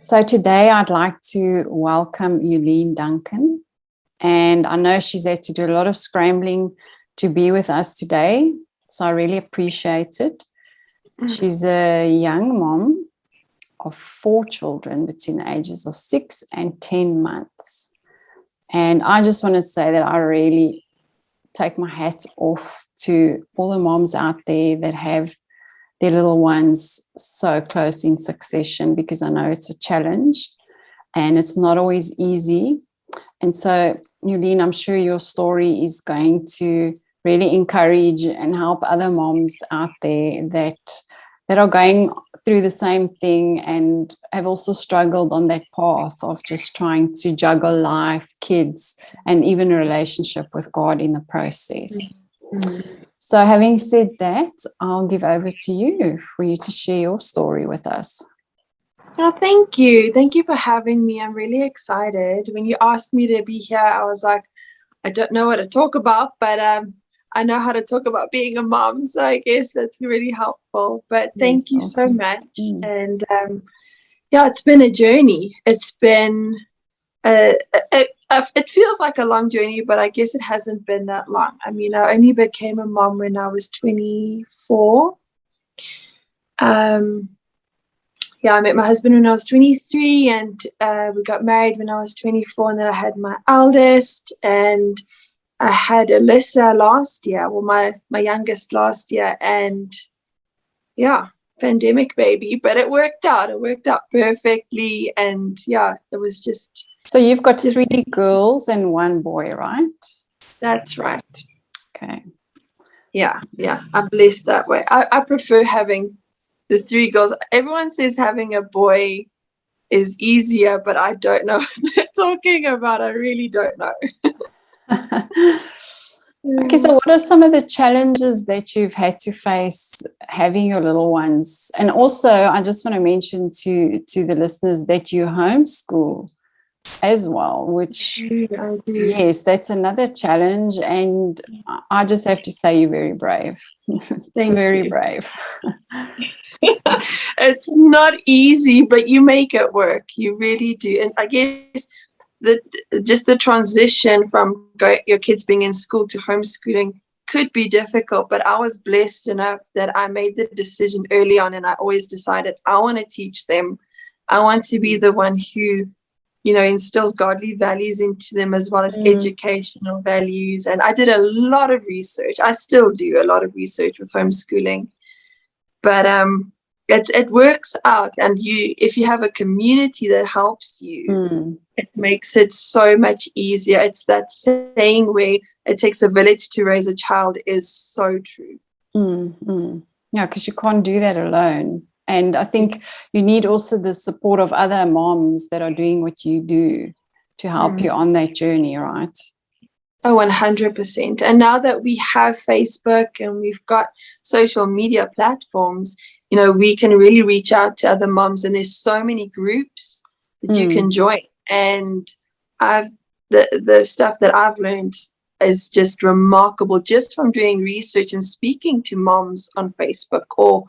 So today I'd like to welcome Eulene Duncan, and I know she's had to do a lot of scrambling to be with us today, so I really appreciate it. She's a young mom of 4 children between the ages of 6 and 10 months. And I just want to say that I really take my hat off to all the moms out there that have their little ones so close in succession, because I know it's a challenge and it's not always easy. And so, Eulene, I'm sure your story is going to really encourage and help other moms out there that are going through the same thing and have also struggled on that path of just trying to juggle life, kids, and even a relationship with God in the process. Mm-hmm. So having said that, I'll give over to you for you to share your story with us. Oh, thank you. Thank you for having me. I'm really excited. When you asked me to be here, I was like, I don't know what to talk about, but I know how to talk about being a mom. So I guess that's really helpful. But thank you so much. And yeah, it's been a journey. It's been it feels like a long journey, but I guess it hasn't been that long. I mean, I only became a mom when I was 24. Yeah, I met my husband when I was 23, and we got married when I was 24, and then I had my eldest, and I had Alyssa last year, well, my youngest last year, and yeah, pandemic baby, but it worked out. It worked out perfectly, and yeah, it was just... So you've got 3 girls and 1 boy, right? That's right. Okay. Yeah, I'm blessed that way. I prefer having the 3 girls. Everyone says having a boy is easier, but I don't know what they're talking about. I really don't know. Okay, so what are some of the challenges that you've had to face having your little ones? And also, I just want to mention to the listeners that you homeschool as well, which, yes, that's another challenge. And I just have to say you're very brave. It's very brave. It's not easy, but you make it work. You really do. And I guess just the transition from your kids being in school to homeschooling could be difficult, but I was blessed enough that I made the decision early on, and I always decided I want to teach them. I want to be the one who, instills godly values into them, as well as educational values. And I did a lot of research. I still do a lot of research with homeschooling, but it works out. And if you have a community that helps you, it makes it so much easier. It's that saying where it takes a village to raise a child is so true. Yeah, because you can't do that alone. And I think you need also the support of other moms that are doing what you do to help you on that journey, right? Oh, 100%. And now that we have Facebook and we've got social media platforms, we can really reach out to other moms, and there's so many groups that you can join. And the stuff that I've learned is just remarkable, just from doing research and speaking to moms on Facebook or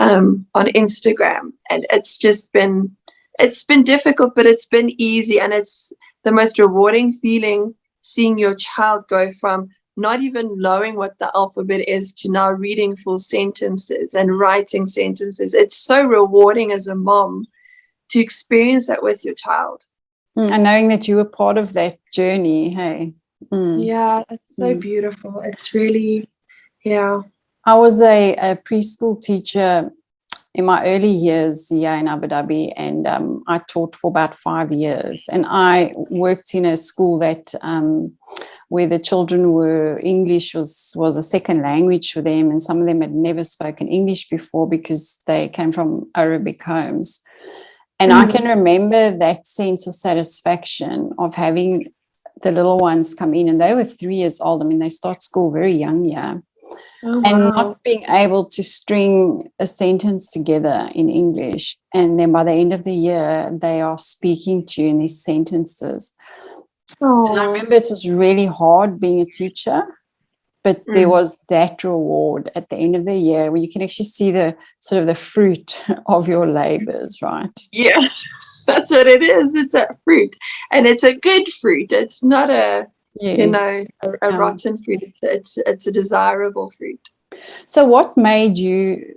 on Instagram. And it's been difficult, but it's been easy, and it's the most rewarding feeling, seeing your child go from not even knowing what the alphabet is to now reading full sentences and writing sentences. It's so rewarding as a mom to experience that with your child. And knowing that you were part of that journey, hey? Yeah, it's so beautiful. It's really, yeah. I was a preschool teacher in my early years here in Abu Dhabi, and I taught for about 5 years. And I worked in a school that where the children were, English was a second language for them, and some of them had never spoken English before because they came from Arabic homes. And I can remember that sense of satisfaction of having the little ones come in, and they were 3 years old. I mean, they start school very young, yeah. Oh, and wow. not being able to string a sentence together in English. And then by the end of the year, they are speaking to you in these sentences. And I remember it was really hard being a teacher, but there was that reward at the end of the year where you can actually see the sort of the fruit of your labors, right? Yeah. That's what it is. It's a fruit, and it's a good fruit. It's not a Yes. a rotten fruit. It's a desirable fruit. So what made you,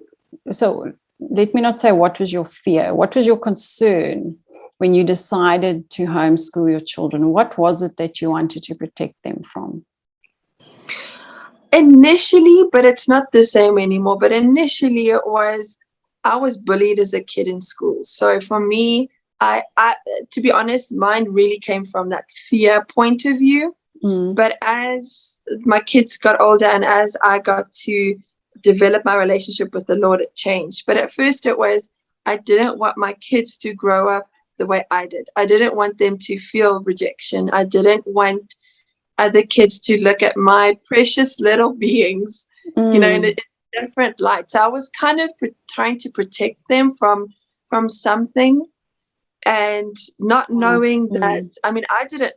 so let me not say what was your fear, what was your concern when you decided to homeschool your children? What was it that you wanted to protect them from? Initially, but it's not the same anymore. But initially it was, I was bullied as a kid in school. So for me, I to be honest, mine really came from that fear point of view. But as my kids got older and as I got to develop my relationship with the Lord, it changed. But at first it was, I didn't want my kids to grow up the way I did. I didn't want them to feel rejection. I didn't want other kids to look at my precious little beings, in a different light. So I was kind of trying to protect them from something, and not knowing that, I mean,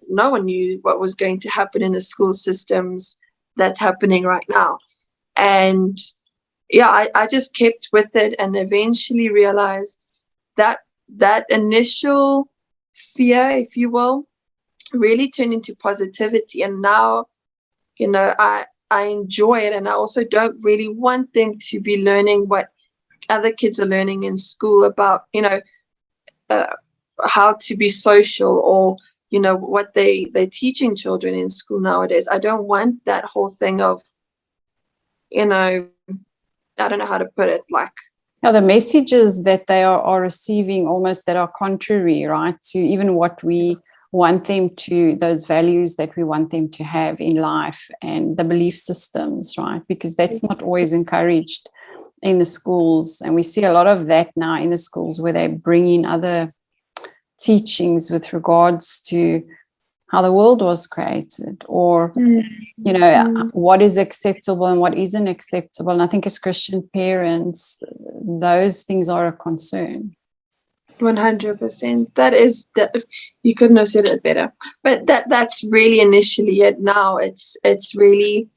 no one knew what was going to happen in the school systems that's happening right now. And yeah, I just kept with it, and eventually realized that that initial fear, if you will, really turned into positivity. And now, I enjoy it, and I also don't really want them to be learning what other kids are learning in school about, how to be social, or what they're teaching children in school nowadays. I don't want that whole thing of, I don't know how to put it, like, now the messages that they are receiving almost that are contrary, right, to even what we want them to, those values that we want them to have in life, and the belief systems, right, because that's not always encouraged in the schools. And we see a lot of that now in the schools, where they bring in other teachings with regards to how the world was created, or what is acceptable and what isn't acceptable. And I think as Christian parents, those things are a concern. 100%. That is, you couldn't have said it better. But that's really initially it. Now it's really,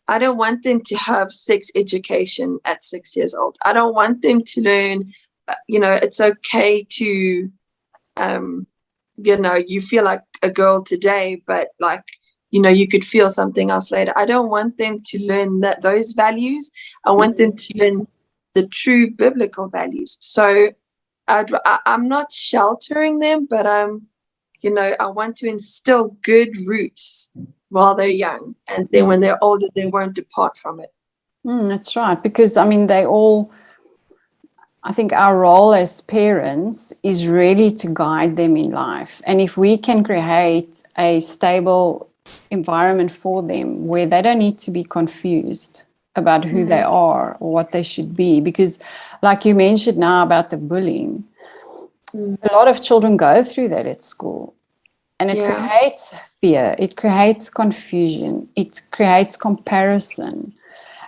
I don't want them to have sex education at 6 years old. I don't want them to learn, it's okay to you feel like a girl today, but like, you could feel something else later. I don't want them to learn those values. I want them to learn the true biblical values. So I'm not sheltering them, but I want to instill good roots while they're young, and then when they're older, they won't depart from it. That's right, because I mean, I think our role as parents is really to guide them in life. And if we can create a stable environment for them where they don't need to be confused about who they are or what they should be, because like you mentioned now about the bullying, a lot of children go through that at school, and it creates fear, it creates confusion, it creates comparison.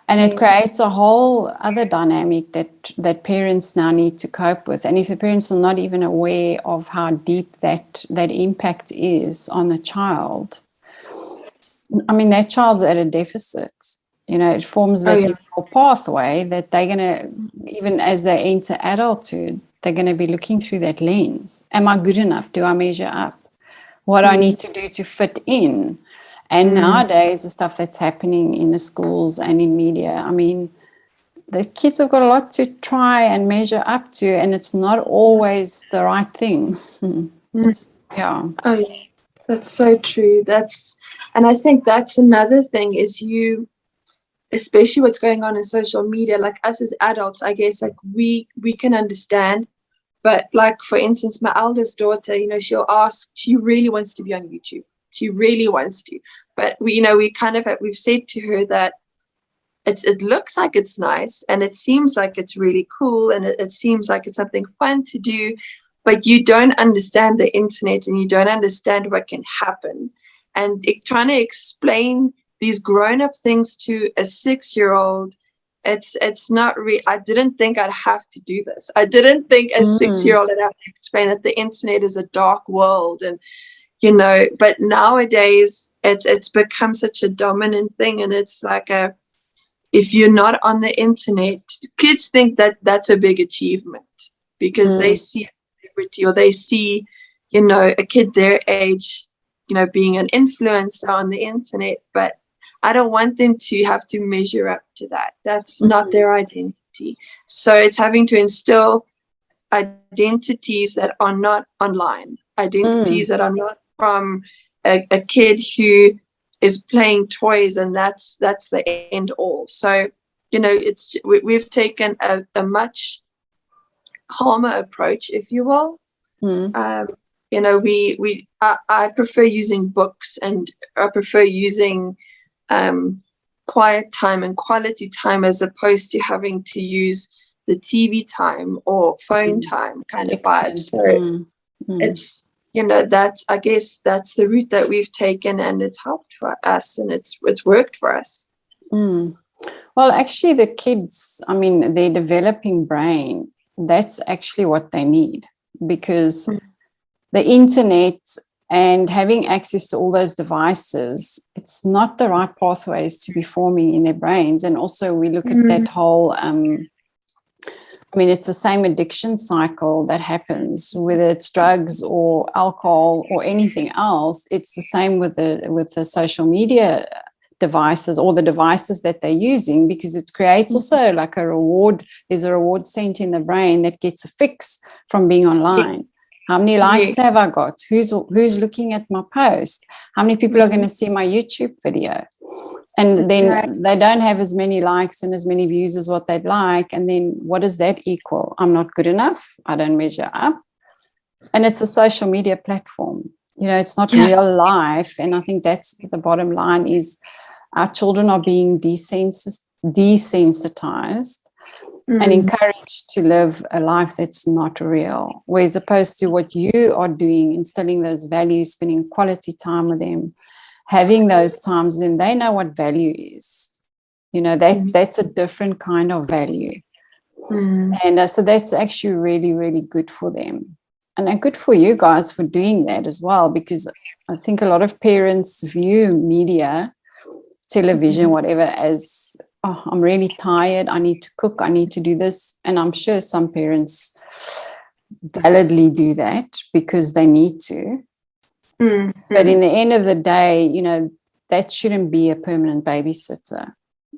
And it creates a whole other dynamic that parents now need to cope with. And if the parents are not even aware of how deep that impact is on the child, I mean, that child's at a deficit. It forms that neural pathway that they're going to, even as they enter adulthood, they're going to be looking through that lens. Am I good enough? Do I measure up? What do I need to do to fit in? And nowadays, the stuff that's happening in the schools and in media, I mean, the kids have got a lot to try and measure up to, and it's not always the right thing. Oh, yeah. That's so true. And I think that's another thing is especially what's going on in social media, like us as adults, I guess, like we can understand. But like, for instance, my eldest daughter, she'll ask, she really wants to be on YouTube. She really wants to. But we've said to her that it looks like it's nice, and it seems like it's really cool, and it seems like it's something fun to do, but you don't understand the internet, and you don't understand what can happen. And trying to explain these grown-up things to a 6-year-old, it's not real. I didn't think I'd have to do this. I didn't think as 6-year-old I'd have to explain that the internet is a dark world, and but nowadays it's become such a dominant thing, and it's like if you're not on the internet, kids think that that's a big achievement, because they see celebrity, or they see, you know, a kid their age, you know, being an influencer on the internet, but I don't want them to have to measure up to that. That's not their identity. So it's having to instill identities that are not online, identities that are not from a kid who is playing toys, and that's the end all. So, you know, we've taken a much calmer approach, if you will. You know, I prefer using books, and I prefer using quiet time and quality time, as opposed to having to use the TV time or phone time kind of vibe. So it's, you know, I guess that's the route that we've taken, and it's helped for us, and it's worked for us. Well, actually, the kids, I mean, their developing brain, that's actually what they need, because the internet and having access to all those devices, it's not the right pathways to be forming in their brains. And also we look at that whole, I mean, it's the same addiction cycle that happens, whether it's drugs or alcohol or anything else. It's the same with the social media devices, or the devices that they're using, because it creates also like a reward. There's a reward center in the brain that gets a fix from being online. How many likes have I got? Who's looking at my post? How many people are going to see my YouTube video? And then they don't have as many likes and as many views as what they'd like. And then what does that equal? I'm not good enough. I don't measure up. And it's a social media platform. You know, it's not real life. And I think that's the bottom line, is our children are being desensitized and encouraged to live a life that's not real, whereas opposed to what you are doing, instilling those values, spending quality time with them, having those times with them. They know what value is. You know, that's a different kind of value. And so that's actually really, really good for them. And good for you guys for doing that as well, because I think a lot of parents view media, television, whatever, as, oh, I'm really tired, I need to cook, I need to do this. And I'm sure some parents validly do that because they need to. But in the end of the day, you know, that shouldn't be a permanent babysitter.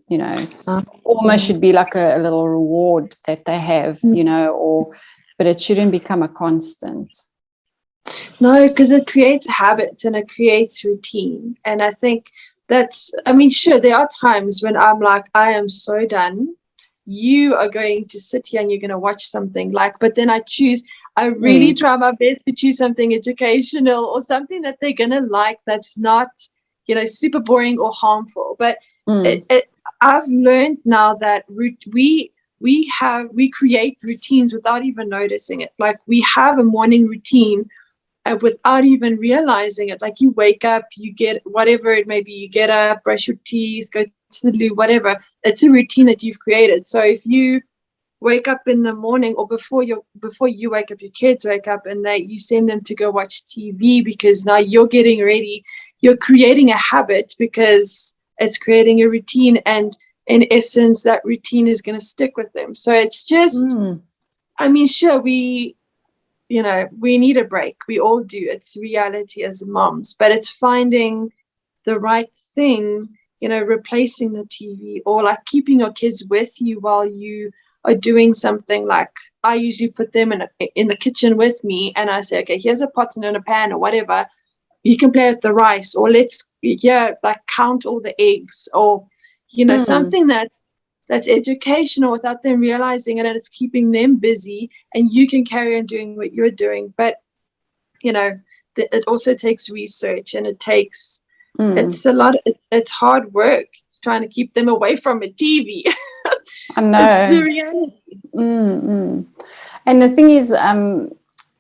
You know, it's almost should be like a little reward that they have, you know, but it shouldn't become a constant. No, because it creates habits and it creates routine. And I think I mean, sure, there are times when I'm like, I am so done. You are going to sit here and you're going to watch something, but then I really try my best to choose something educational or something that they're going to like, that's not, you know, super boring or harmful. But I've learned now that we create routines without even noticing it. Like, we have a morning routine without even realizing it. Like, you wake up, you get whatever it may be, you get up, brush your teeth, go to the loo, whatever. It's a routine that you've created. So if you wake up in the morning, or before you wake up, your kids wake up, and you send them to go watch TV, because now you're getting ready, you're creating a habit, because it's creating a routine, and in essence that routine is going to stick with them. So it's just I mean, sure, we need a break. We all do. It's reality as moms, but it's finding the right thing, you know, replacing the TV, or like keeping your kids with you while you are doing something. Like, I usually put them in the kitchen with me, and I say, okay, here's a pot and a pan or whatever. You can play with the rice, or let's count all the eggs, or, you know, something that's educational without them realizing it, and it's keeping them busy, and you can carry on doing what you're doing. But, you know, it also takes research, and it takes it's a lot. It's hard work trying to keep them away from a TV. I know. It's the reality. And the thing is,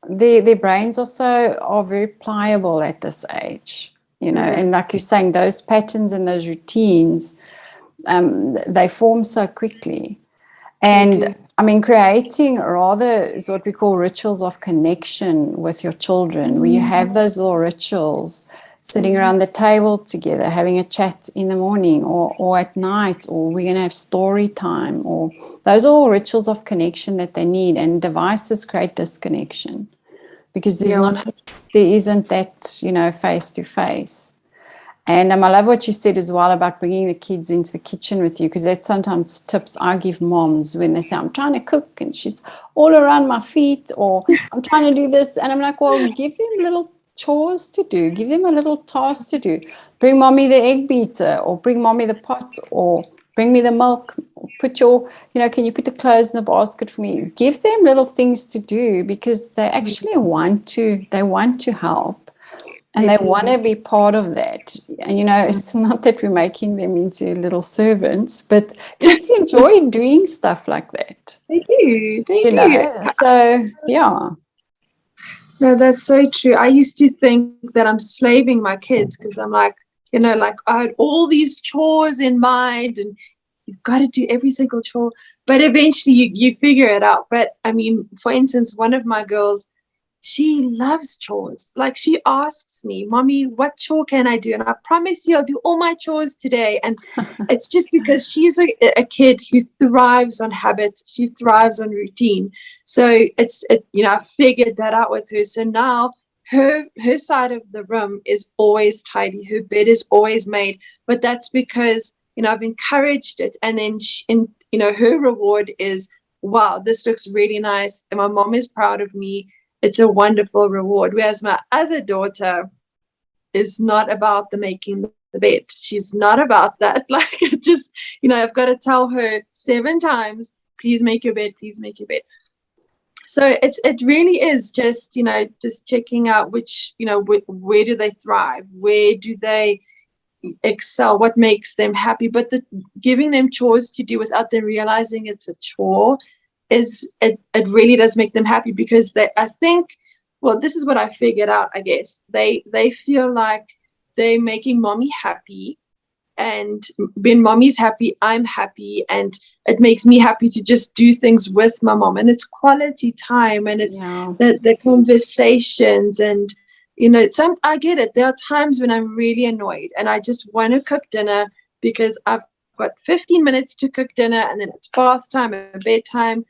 their brains also are very pliable at this age, you know, and like you're saying, those patterns and those routines, they form so quickly. And I mean, creating rather is what we call rituals of connection with your children, where you have those little rituals, sitting around the table together, having a chat in the morning or at night, or we're going to have story time, or those are all rituals of connection that they need. And devices create disconnection. because Yeah, there isn't that, you know, face to face. And I love what you said as well about bringing the kids into the kitchen with you, because that's sometimes tips I give moms when they say, I'm trying to cook and she's all around my feet, or I'm trying to do this. And I'm like, well, give them little chores to do. Give them a little task to do. Bring mommy the egg beater, or bring mommy the pot, or bring me the milk. Or put your, you know, can you put the clothes in the basket for me? Give them little things to do, because they actually want to help. And they want to be part of that. And, you know, it's not that we're making them into little servants, but kids enjoy doing stuff like that. they do. They You do. know, so yeah. No, that's so true. I used to think that I'm slaving my kids because I'm like, you know, like I had all these chores in mind and you've got to do every single chore. But eventually you figure it out. But I mean, for instance, one of my girls, she loves chores. Like she asks me, Mommy, what chore can I do? And I promise you I'll do all my chores today. And it's just because she's a kid who thrives on habit. She thrives on routine. So you know, I figured that out with her. So now her side of the room is always tidy. Her bed is always made. But that's because, you know, I've encouraged it. And then you know, her reward is, wow, this looks really nice. And my mom is proud of me. It's a wonderful reward. Whereas my other daughter is not about the making the bed. She's not about that. Like, just, you know, I've got to tell her 7 times, please make your bed, please make your bed. So it really is just, you know, just checking out which, you know, where do they thrive? Where do they excel? What makes them happy? But giving them chores to do without them realizing it's a chore it really does make them happy, because I think, well, this is what I figured out, I guess. They feel like they're making mommy happy, and when mommy's happy, I'm happy, and it makes me happy to just do things with my mom. And it's quality time, and it's the conversations, and you know, I get it. There are times when I'm really annoyed and I just want to cook dinner because I've got 15 minutes to cook dinner and then it's bath time and bedtime.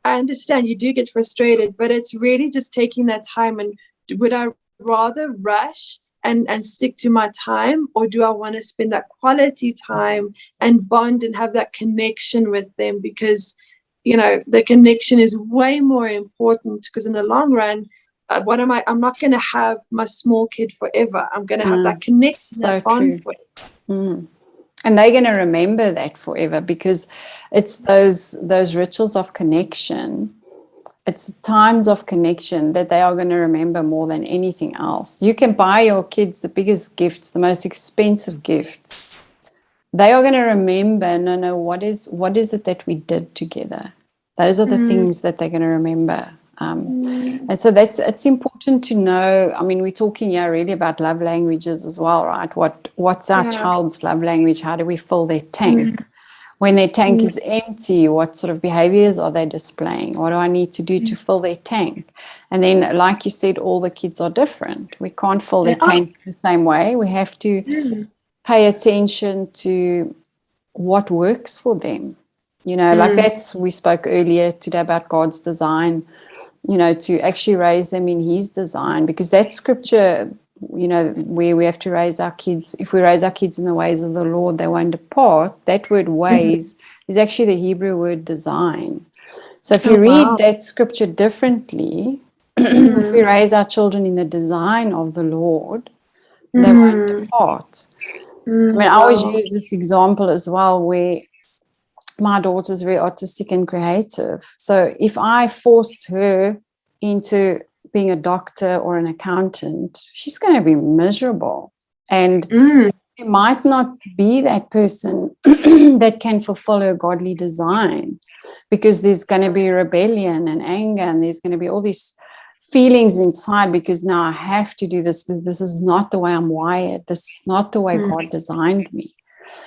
I understand you do get frustrated, but it's really just taking that time. And would I rather rush and stick to my time, or do I want to spend that quality time and bond and have that connection with them? Because, you know, the connection is way more important, because in the long run, I'm not going to have my small kid forever. I'm going to have that connection, that bond with. And they're going to remember that forever, because it's those rituals of connection. It's times of connection that they are going to remember more than anything else. You can buy your kids the biggest gifts, the most expensive gifts. They are going to remember, no, what is it that we did together? Those are the things that they're going to remember. And so it's important to know. I mean, we're talking here really about love languages as well, right? What's our child's love language? How do we fill their tank? When their tank is empty, what sort of behaviors are they displaying? What do I need to do to fill their tank? And then, like you said, all the kids are different. We can't fill their tank the same way. We have to pay attention to what works for them. You know, like we spoke earlier today about God's design, you know, to actually raise them in his design, because that scripture, you know, where we have to raise our kids, if we raise our kids in the ways of the Lord, they won't depart. That word ways is actually the Hebrew word design. So if you read that scripture differently, if we raise our children in the design of the Lord, they won't depart. I mean, I always use this example as well, where my daughter's very artistic and creative. So if I forced her into being a doctor or an accountant, she's going to be miserable. And she might not be that person that can fulfill her godly design, because there's going to be rebellion and anger, and there's going to be all these feelings inside, because now I have to do this, because this is not the way I'm wired. This is not the way God designed me.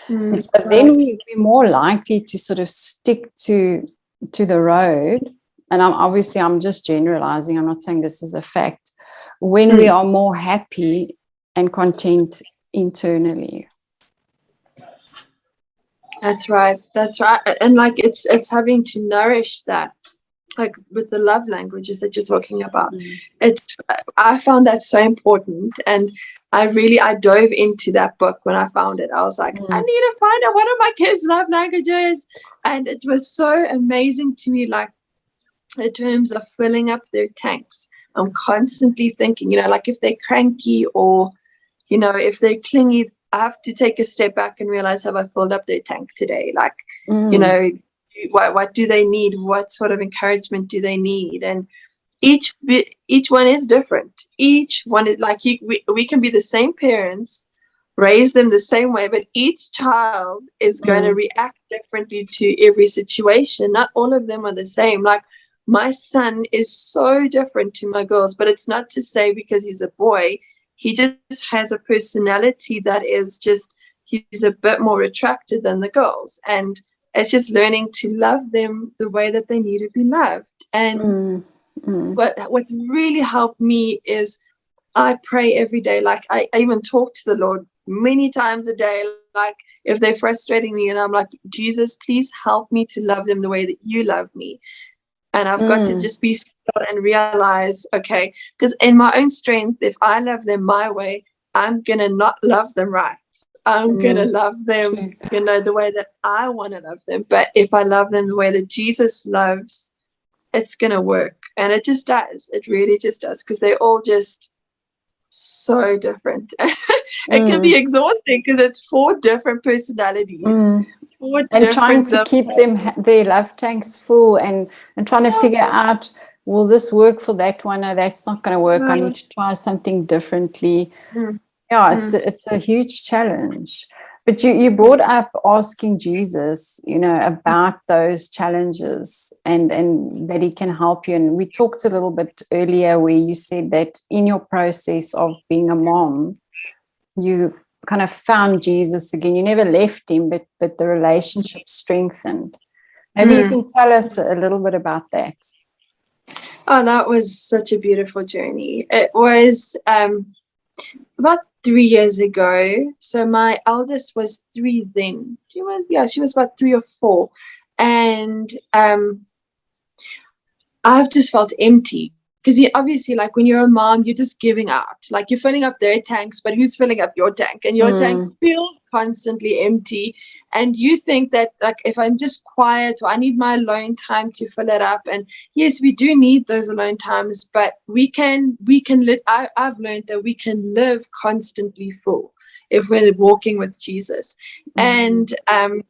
And so then we're more likely to sort of stick to the road. And I'm just generalizing. I'm not saying this is a fact. When we are more happy and content internally. That's right. And like it's having to nourish that like with the love languages that you're talking about. Mm. I found that so important, and I dove into that book when I found it. I was like, I Mm. need to find out what are my kids' love languages, and it was so amazing to me, like in terms of filling up their tanks. I'm constantly thinking, like if they're cranky or, if they're clingy, I have to take a step back and realize, have I filled up their tank today? Like, you Mm. know, what do they need? What sort of encouragement do they need? And each one is different. Each one is like we can be the same parents, raise them the same way, but each child is going to Mm. react differently to every situation. Not all of them are the same. Like my son is so different to my girls, but it's not to say because he's a boy, he just has a personality that is just, he's a bit more attracted than the girls. And it's just learning to love them the way that they need to be loved. And Mm. Mm. what's really helped me is I pray every day. Like I even talk to the Lord many times a day. Like if they're frustrating me, and I'm like, Jesus, please help me to love them the way that you love me. And I've got to Mm. just be still and realize, okay, because in my own strength, if I love them my way, I'm gonna not love them right. I'm gonna Mm. love them, True. the way that I want to love them. But if I love them the way that Jesus loves, it's gonna work. And it just does. It really just does, because they're all just so different. It can be Mm. exhausting because it's four different personalities, Mm. four And trying different to love keep languages. their love tanks full, and trying to figure out, will this work for that one? No, that's not going to work. I need to try something differently. Mm, Yeah, mm, it's a huge challenge. But you mm, brought up asking Jesus, about those challenges, and that he can help you. And we talked a little bit earlier where you said that in your process of being a mom, you kind of found Jesus again. You never left him, but the relationship strengthened. Maybe you mm. can tell us a little bit about that. Oh, that was such a beautiful journey. It was about 3 years ago. So my eldest was 3 then. She was about 3 or 4. And I've just felt empty because you obviously, like when you're a mom, you're just giving out. Like you're filling up their tanks, but who's filling up your tank? And your tank Mm. feels constantly empty. And you think that, like, if I'm just quiet or I need my alone time to fill it up. And yes, we do need those alone times, but I've learned that we can live constantly full if we're walking with Jesus. Mm. And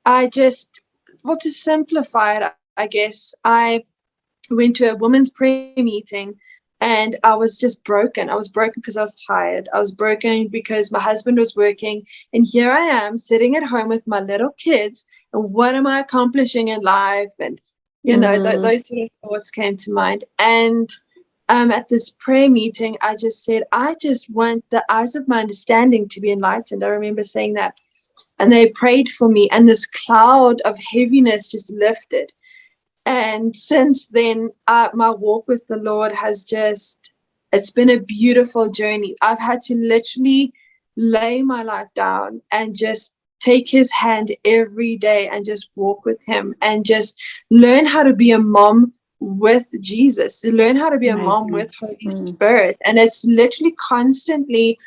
I just, well, to simplify it, I guess I went to a women's prayer meeting, and I was just broken. I was broken because I was tired. I was broken because my husband was working. And here I am sitting at home with my little kids. And what am I accomplishing in life? And, Mm. those sort of thoughts came to mind. And at this prayer meeting, I just said, I just want the eyes of my understanding to be enlightened. I remember saying that. And they prayed for me. And this cloud of heaviness just lifted. And since then, my walk with the Lord it's been a beautiful journey. I've had to literally lay my life down and just take his hand every day and just walk with him and just learn how to be a mom with Jesus, to learn how to be a mom Amazing. with Holy Mm. Spirit. And it's literally constantly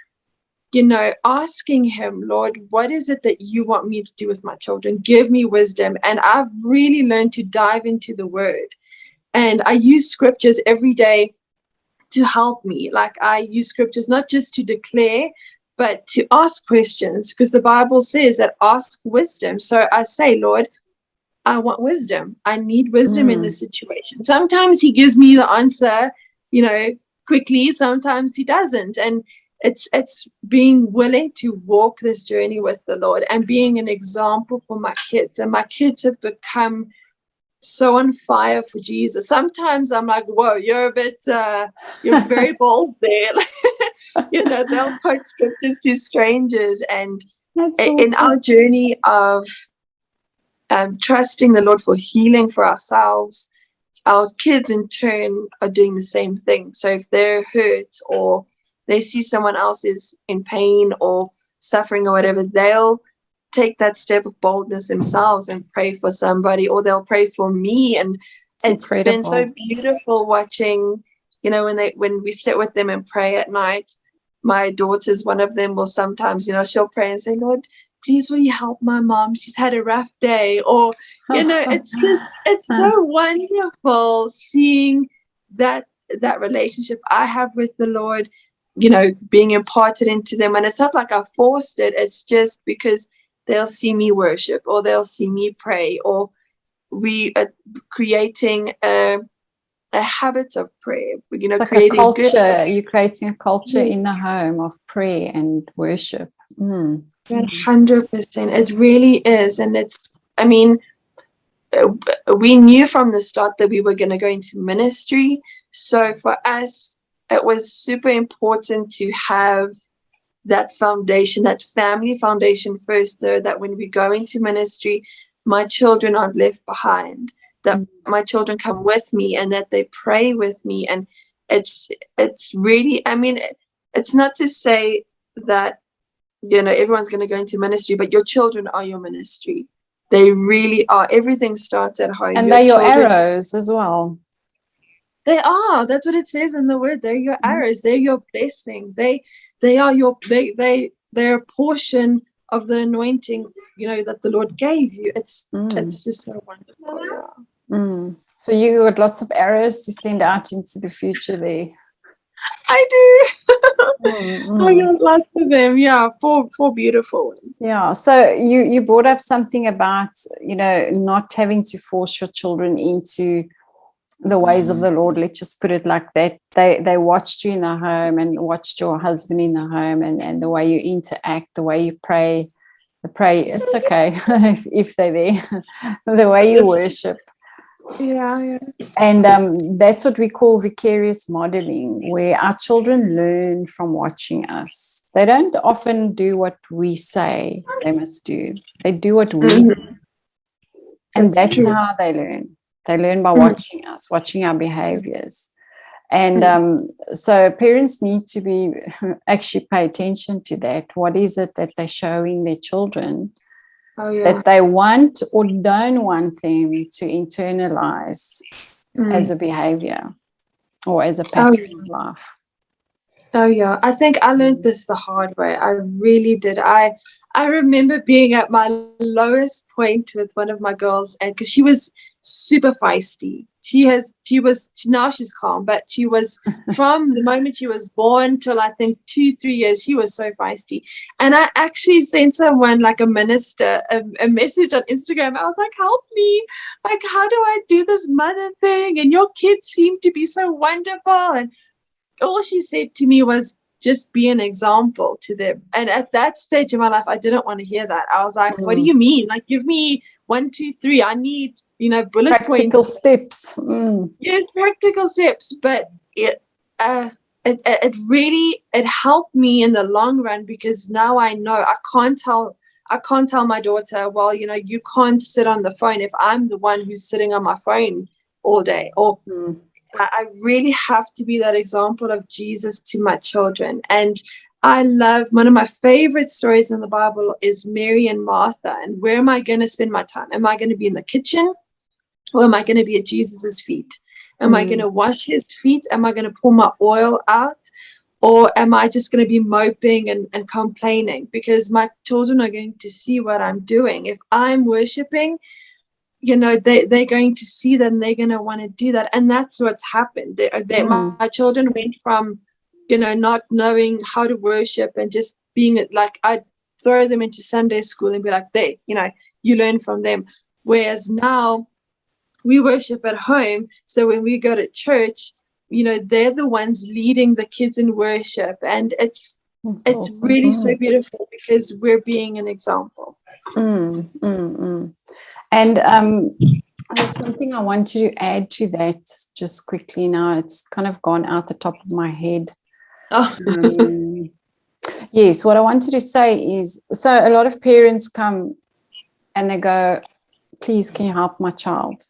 asking him, Lord, what is it that you want me to do with my children? Give me wisdom. And I've really learned to dive into the word. And I use scriptures every day to help me. Like I use scriptures not just to declare, but to ask questions, because the Bible says that ask wisdom. So I say, Lord, I want wisdom. I need wisdom in Mm. this situation. Sometimes he gives me the answer, you know, quickly. Sometimes he doesn't. And it's being willing to walk this journey with the Lord and being an example for my kids. And my kids have become so on fire for Jesus. Sometimes I'm like, whoa, you're very bold there. They'll quote scriptures to strangers. And That's in awesome. our journey of trusting the Lord for healing for ourselves, our kids in turn are doing the same thing. So if they're hurt or they see someone else is in pain or suffering or whatever, they'll take that step of boldness themselves and pray for somebody, or they'll pray for me. And It's been so incredible. beautiful watching, when we sit with them and pray at night. My daughters, one of them will sometimes, she'll pray and say, Lord, please will you help my mom? She's had a rough day. Or, it's so wonderful seeing that relationship I have with the Lord, being imparted into them. And it's not like I forced it. It's just because they'll see me worship, or they'll see me pray, or we are creating a habit of prayer, It's like a creating culture. You're creating a culture in the home of prayer and worship. 100%. It really is. And we knew from the start that we were going to go into ministry. So for us, it was super important to have that foundation, that family foundation first, though, that when we go into ministry, my children aren't left behind, that my children come with me and that they pray with me. And it's really, it's not to say that, everyone's going to go into ministry, but your children are your ministry. They really are. Everything starts at home. And they're your arrows as well. They are. That's what it says in the word. They're your arrows. They're your blessing. They are they're a portion of the anointing, that the Lord gave you. It's just so wonderful. Yeah. So you got lots of arrows to send out into the future there. I do. I got lots of them. Yeah, four beautiful ones. Yeah. So you brought up something about, not having to force your children into the ways of the Lord. Let's just put it like that. They watched you in the home and watched your husband in the home, and the way you interact, the way you pray. It's okay if they're there. The way you worship. Yeah. And that's what we call vicarious modeling, where our children learn from watching us. They don't often do what we say they must do. They do what we do. And that's how they learn. They learn by watching us, watching our behaviors. And so parents need to be actually pay attention to that. What is it that they're showing their children that they want or don't want them to internalize as a behavior or as a pattern of life? Oh yeah, I think I learned this the hard way. I really did. I remember being at my lowest point with one of my girls, and because she was super feisty. Now she's calm, but she was from the moment she was born till I think 2-3 years, she was so feisty. And I actually sent someone, like a minister, a message on Instagram. I was like, help me, like, how do I do this mother thing? And your kids seem to be so wonderful. And all she said to me was, just be an example to them. And at that stage in my life, I didn't want to hear that. I was like, what do you mean? Like, give me 1, 2, 3. I need, bullet practical points. Steps. Yes, practical steps. But it really helped me in the long run, because now I know I can't tell my daughter, well, you can't sit on the phone if I'm the one who's sitting on my phone all day. Or I really have to be that example of Jesus to my children. And I love, one of my favorite stories in the Bible is Mary and Martha. And where am I going to spend my time? Am I going to be in the kitchen, or am I going to be at Jesus's feet? Am I going to wash his feet? Am I going to pour my oil out? Or am I just going to be moping and complaining? Because my children are going to see what I'm doing. If I'm worshiping, they're going to see that, and they're going to want to do that. And that's what's happened. My children went from, not knowing how to worship and just being like, I'd throw them into Sunday school and be like, you learn from them. Whereas now we worship at home. So when we go to church, they're the ones leading the kids in worship. And it's awesome. Really so beautiful, because we're being an example. And there's something I want to add to that just quickly now. It's kind of gone out the top of my head. Yes, what I wanted to say is, so a lot of parents come and they go, please, can you help my child?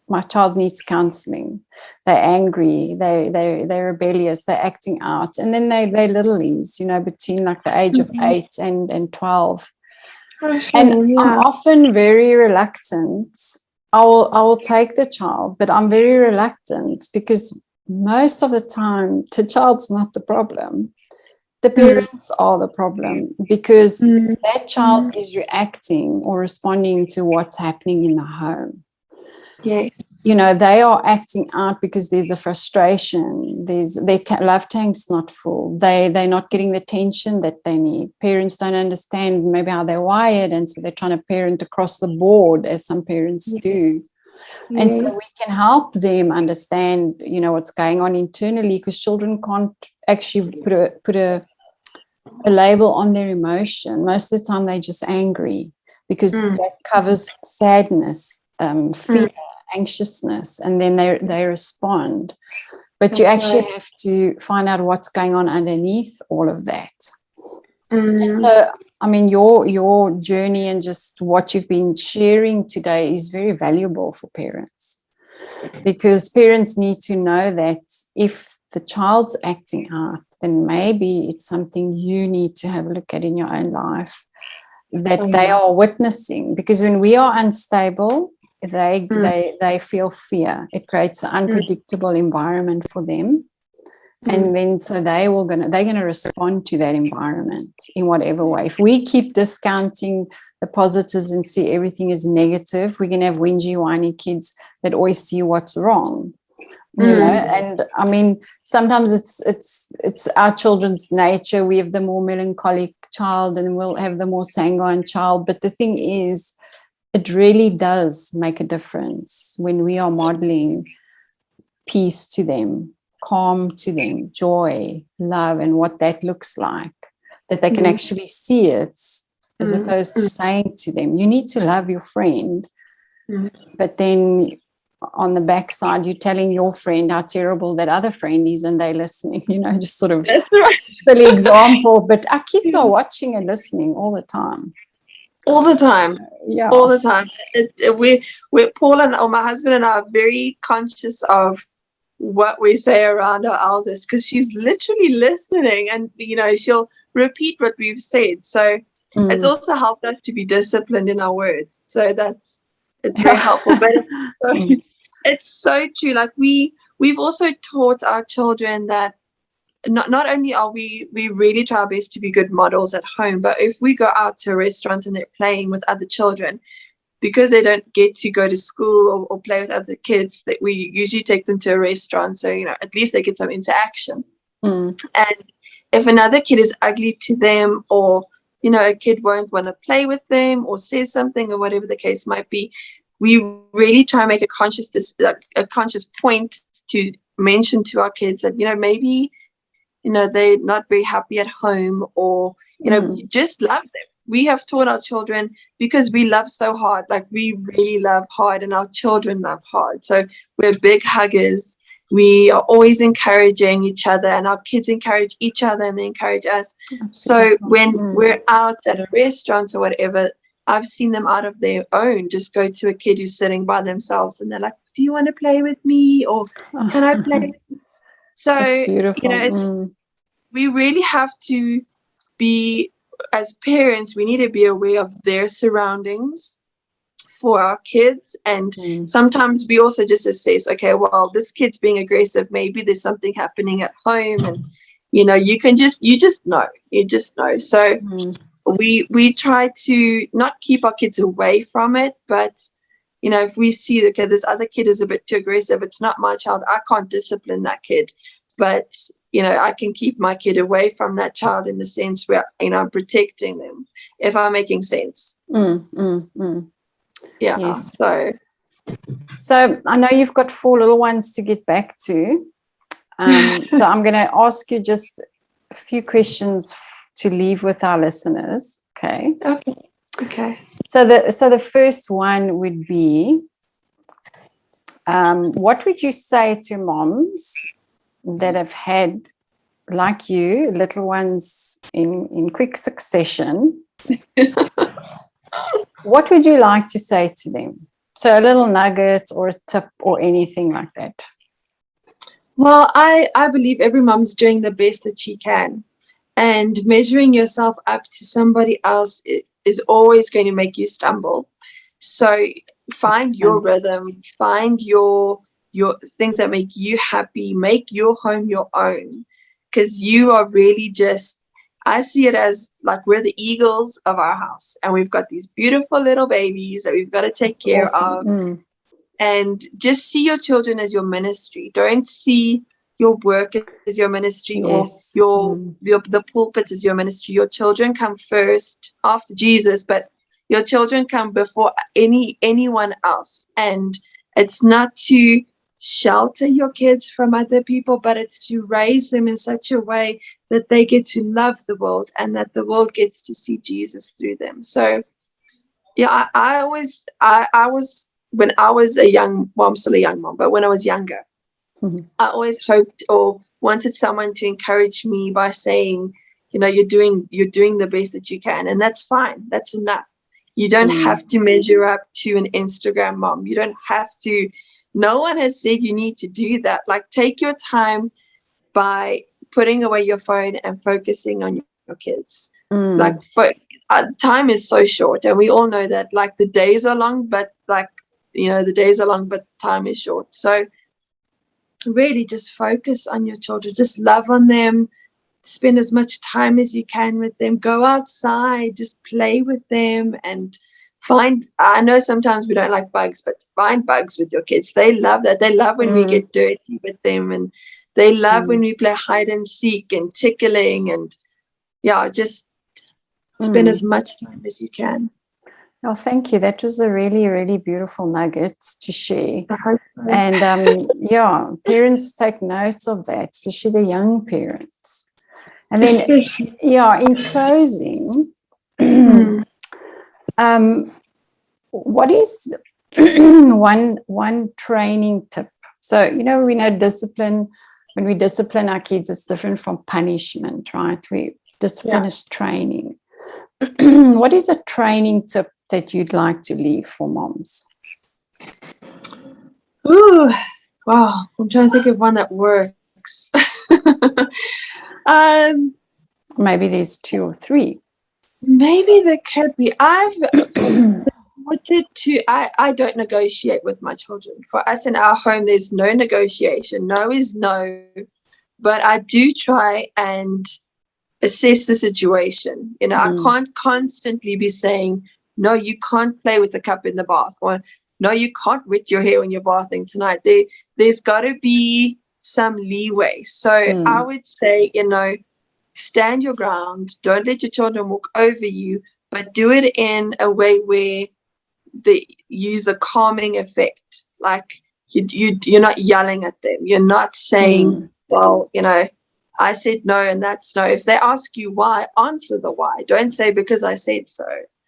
My child needs counseling. They're angry, they're rebellious, they're acting out. And then they're littlies, between like the age of 8 and 12. And I'm often very reluctant I will take the child, but I'm very reluctant because most of the time the child's not the problem. The parents are the problem, because that child is reacting or responding to what's happening in the home. Yes. You know, they are acting out because there's a frustration. Their love tank's not full. They're not getting the attention that they need. Parents don't understand maybe how they're wired, and so they're trying to parent across the board, as some parents do. And so we can help them understand, you know, what's going on internally, because children can't actually put a label on their emotion. Most of the time they're just angry, because that covers sadness, fear, anxiousness, and then they respond. But That's you actually right. have to find out what's going on underneath all of that. And so, I mean, your journey and just what you've been sharing today is very valuable for parents, because parents need to know that if the child's acting out, then maybe it's something you need to have a look at in your own life, that they are witnessing. Because when we are unstable, they feel fear. It creates an unpredictable environment for them. And then so they're going to respond to that environment in whatever way. If we keep discounting the positives and see everything is negative, we're going to have whingy, whiny kids that always see what's wrong. You know, and I mean, sometimes it's our children's nature. We have the more melancholic child, and we'll have the more sanguine child. But the thing is, it really does make a difference when we are modeling peace to them, calm to them, joy, love, and what that looks like, that they can actually see it, as opposed to saying to them, you need to love your friend, but then on the backside you're telling your friend how terrible that other friend is, and they're listening, you know, just sort of silly example. But our kids are watching and listening all the time. All the time. Yeah. All the time. We're Paul or my husband and I are very conscious of what we say around our eldest, because she's literally listening, and you know, she'll repeat what we've said. So it's also helped us to be disciplined in our words. So it's very helpful. But it's so true. Like we've also taught our children that not only are we really try our best to be good models at home, but if we go out to a restaurant and they're playing with other children, because they don't get to go to school or play with other kids, that we usually take them to a restaurant. So, you know, at least they get some interaction. And if another kid is ugly to them, or, you know, a kid won't want to play with them or says something or whatever the case might be, we really try and make a conscious point to mention to our kids that, you know, maybe, you know, they're not very happy at home, or, you know, just love them. We have taught our children, because we love so hard, like we really love hard, and our children love hard. So we're big huggers. We are always encouraging each other, and our kids encourage each other and they encourage us. So when we're out at a restaurant or whatever, I've seen them out of their own just go to a kid who's sitting by themselves, and they're like, do you want to play with me? Or can I play with you? So, you know, we really have to be, as parents, we need to be aware of their surroundings for our kids. And sometimes we also just assess, okay, well, this kid's being aggressive. Maybe there's something happening at home. And, you know, you just know. So we try to not keep our kids away from it, but, you know, if we see, okay, this other kid is a bit too aggressive, it's not my child, I can't discipline that kid. But, you know, I can keep my kid away from that child in the sense where, you know, I'm protecting them, if I'm making sense. Yeah. Yes. So I know you've got 4 little ones to get back to. So I'm going to ask you just a few questions to leave with our listeners. Okay. Okay. So the first one would be, what would you say to moms that have had, like you, little ones in quick succession? What would you like to say to them? So a little nugget or a tip or anything like that. Well, I believe every mom's doing the best that she can, and measuring yourself up to somebody else is always going to make you stumble. So Find your rhythm, find your things that make you happy, make your home your own, because you are really just, I see it as like we're the eagles of our house, and we've got these beautiful little babies that we've got to take care of. And just see your children as your ministry. Don't see your work as your ministry, or the pulpit as your ministry. Your children come first after Jesus, but your children come before anyone else. And it's not to shelter your kids from other people, but it's to raise them in such a way that they get to love the world, and that the world gets to see Jesus through them. So yeah, I was when I was a young mom, still a young mom, but when I was younger, I always hoped or wanted someone to encourage me by saying, you're doing the best that you can, and that's fine. That's enough. You don't have to measure up to an Instagram mom. You don't have to. No one has said you need to do that. Like, take your time by putting away your phone and focusing on your kids. Like, time is so short, and we all know that. Like, the days are long, but the days are long, but time is short. So really just focus on your children. Just love on them. Spend as much time as you can with them. Go outside, just play with them, and I know sometimes we don't like bugs, but find bugs with your kids. They love that. They love when we get dirty with them, and they love when we play hide and seek and tickling, and just spend as much time as you can. Oh, thank you. That was a really, really beautiful nugget to share. And parents take notes of that, especially the young parents. And then, in closing, what is one training tip? So, we know discipline. When we discipline our kids, it's different from punishment, right? Discipline is training. What is a training tip that you'd like to leave for moms? Ooh, wow. I'm trying to think of one that works. Maybe there's 2 or 3. Maybe there could be. I've wanted to, I don't negotiate with my children. For us in our home, there's no negotiation. No is no. But I do try and assess the situation. I can't constantly be saying, no, you can't play with the cup in the bath, or no, you can't wet your hair when you're bathing tonight. There's got to be some leeway. So I would say, stand your ground. Don't let your children walk over you, but do it in a way where they use a calming effect. Like, you're not yelling at them. You're not saying, well, I said no, and that's no. If they ask you why, answer the why. Don't say because I said so.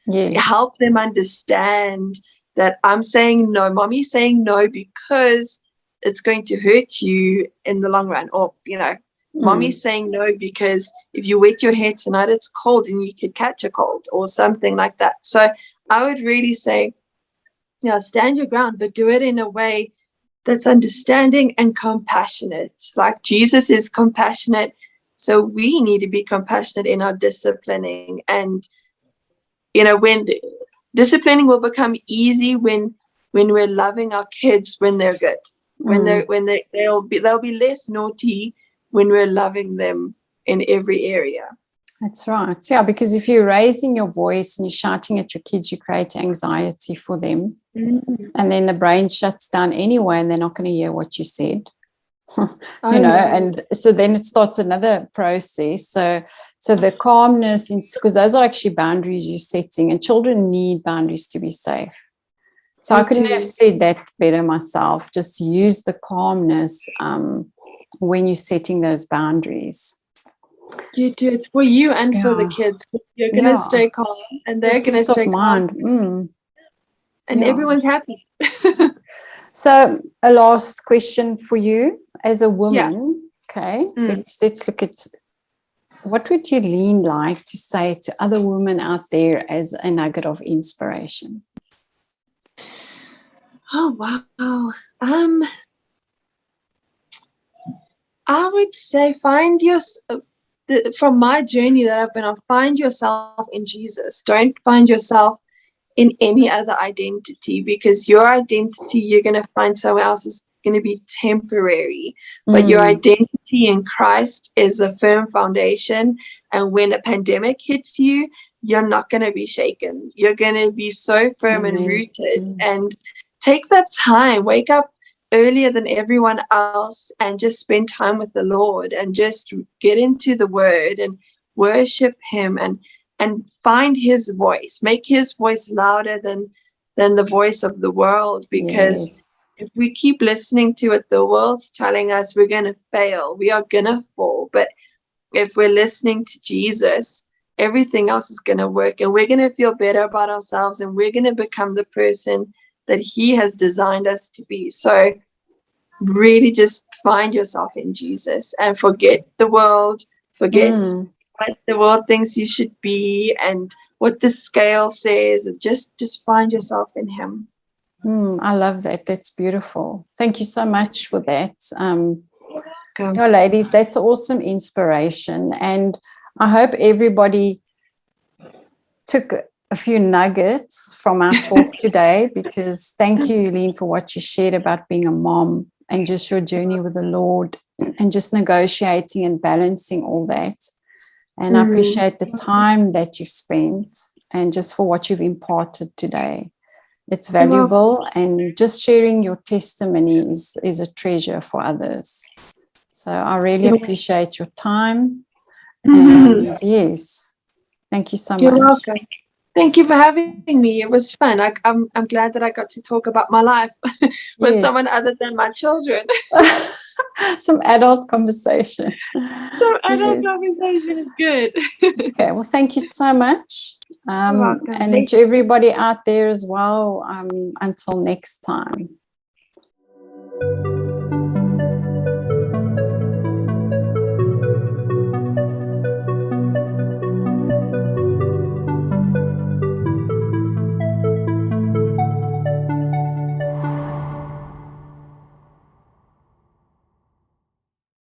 Yes. Help them understand that I'm saying no, mommy's saying no because it's going to hurt you in the long run. Or, mommy's saying no because if you wet your hair tonight, it's cold and you could catch a cold, or something like that. So I would really say, stand your ground, but do it in a way that's understanding and compassionate. Like, Jesus is compassionate, so we need to be compassionate in our disciplining. And when disciplining will become easy when we're loving our kids when they're good, they'll be less naughty when we're loving them in every area. That's right. Yeah, because if you're raising your voice and you're shouting at your kids, you create anxiety for them. And then the brain shuts down anyway, and they're not going to hear what you said. And so then it starts another process. So the calmness, because those are actually boundaries you're setting, and children need boundaries to be safe. So I couldn't have said that better myself. Just use the calmness when you're setting those boundaries. You do it for you and for the kids. You're going to stay calm, and they're going to stay calm. And everyone's happy. So a last question for you as a woman. Okay, let's look at, what would Eulene like to say to other women out there as a nugget of inspiration? Oh, wow. I would say from my journey that I've been on, find yourself in Jesus. Don't find yourself in any other identity, because your identity you're going to find somewhere else is going to be temporary, but your identity in Christ is a firm foundation. And when a pandemic hits you, you're not going to be shaken. You're going to be so firm and rooted. And take that time, wake up earlier than everyone else and just spend time with the Lord and just get into the word and worship him and find his voice. Make his voice louder than the voice of the world, because if we keep listening to it, the world's telling us we're going to fail, we are going to fall. But if we're listening to Jesus, everything else is going to work, and we're going to feel better about ourselves, and we're going to become the person that he has designed us to be. So really just find yourself in Jesus and forget the world, forget what the world thinks you should be and what the scale says, and just find yourself in him. I love that. That's beautiful. Thank you so much for that. Ladies, that's awesome inspiration. And I hope everybody took a few nuggets from our talk today, because thank you, Eulene, for what you shared about being a mom and just your journey with the Lord and just negotiating and balancing all that. And I appreciate the time that you've spent and just for what you've imparted today. It's valuable, and just sharing your testimony is a treasure for others. So I really appreciate your time. And yes, thank you so much. You're welcome. Thank you for having me. It was fun. I'm glad that I got to talk about my life with someone other than my children. Some adult conversation. Some adult conversation is good. Okay, well, thank you so much. And to everybody out there as well, until next time.